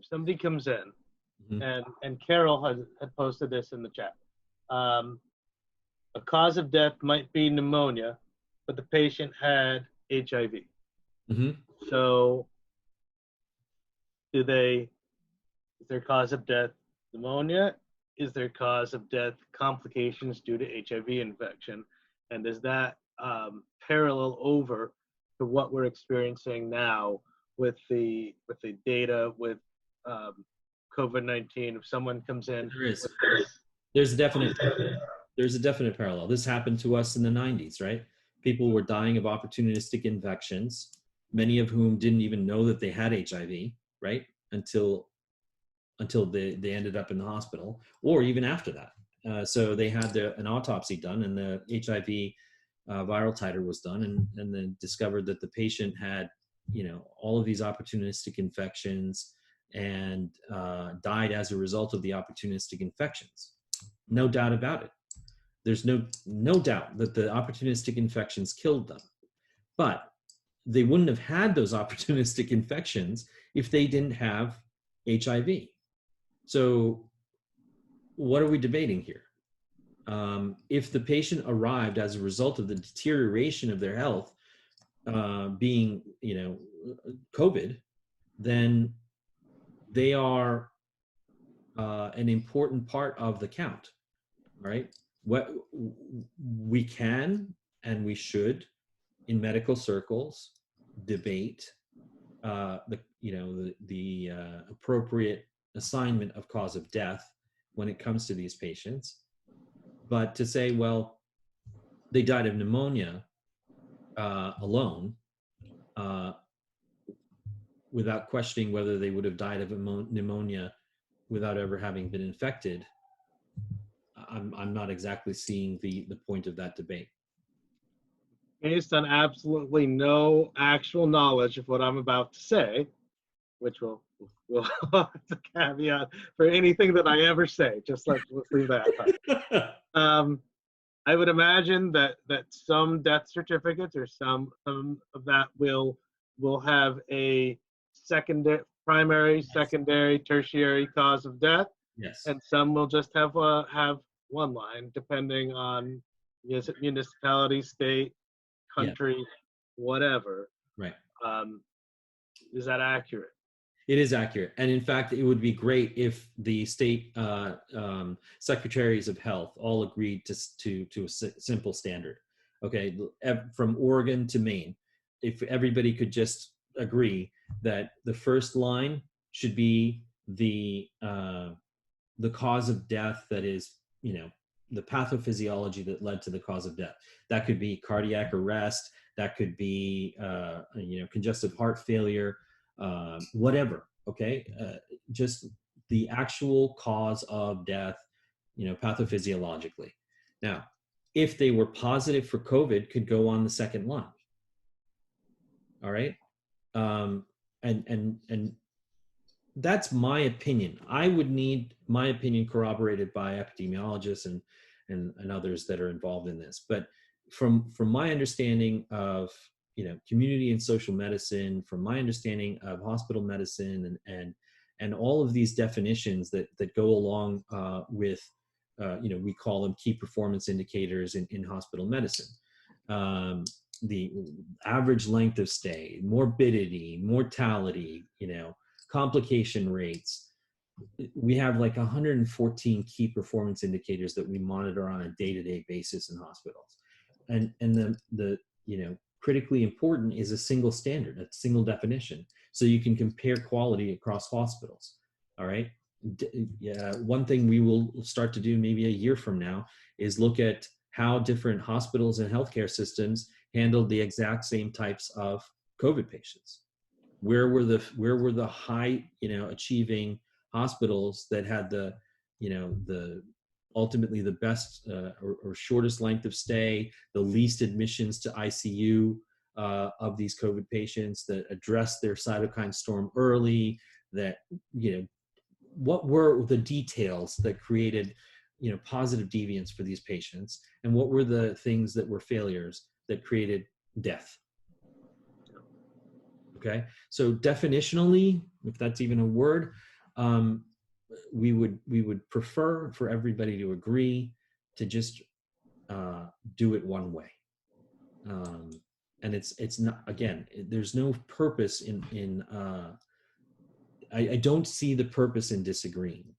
somebody comes in, Mhm. and Carol had posted this in the chat. A cause of death might be pneumonia, but the patient had HIV. Mhm. So, is their cause of death pneumonia? Is their cause of death complications due to HIV infection? And does that parallel over to what we're experiencing now with the data with COVID-19? If someone comes in There is. with this, There's a definite parallel. This happened to us in the 90s, right? People were dying of opportunistic infections, many of whom didn't even know that they had HIV, right? Until they ended up in the hospital, or even after that. So they had an autopsy done, and the HIV viral titer was done, and then discovered that the patient had, all of these opportunistic infections and died as a result of the opportunistic infections. No doubt about it. There's no doubt that the opportunistic infections killed them, but they wouldn't have had those opportunistic infections if they didn't have HIV. So what are we debating here? If the patient arrived as a result of the deterioration of their health, being, COVID, then they are an important part of the count, right? What we can and we should, in medical circles, debate the appropriate assignment of cause of death when it comes to these patients. But to say, well, they died of pneumonia alone, without questioning whether they would have died of pneumonia without ever having been infected, I'm not exactly seeing the point of that debate. based on absolutely no actual knowledge of what I'm about to say, which will have a caveat for anything that I ever say. Just let's leave that. I would imagine that some death certificates or some of that will have a primary, secondary, tertiary cause of death, Yes. and some will just have one line, depending on municipality, state, country, whatever. Right. Is that accurate? It is accurate. And in fact, it would be great if the state secretaries of health all agreed to a simple standard. Okay, from Oregon to Maine, if everybody could just agree that the first line should be the cause of death, that is, the pathophysiology that led to the cause of death. That could be cardiac arrest, that could be congestive heart failure, whatever. Okay, just the actual cause of death, pathophysiologically. Now, if they were positive for COVID, could go on the second line. All right, and that's my opinion. I would need my opinion corroborated by epidemiologists and others that are involved in this. But from my understanding of community and social medicine, from my understanding of hospital medicine and all of these definitions that go along with we call them key performance indicators in hospital medicine. The average length of stay, morbidity, mortality, complication rates. We have like 114 key performance indicators that we monitor on a day-to-day basis in hospitals. And the critically important is a single standard, a single definition, so you can compare quality across hospitals. All right. One thing we will start to do maybe a year from now is look at how different hospitals and healthcare systems handled the exact same types of COVID patients. Where were the high, achieving hospitals that had the ultimately the best or shortest length of stay, the least admissions to ICU of these COVID patients, that addressed their cytokine storm early, that, what were the details that created, positive deviance for these patients, and what were the things that were failures that created death. Okay, so definitionally, if that's even a word, um, we would prefer for everybody to agree to just do it one way. Um, and it's not, again, there's no purpose in I don't see the purpose in disagreeing.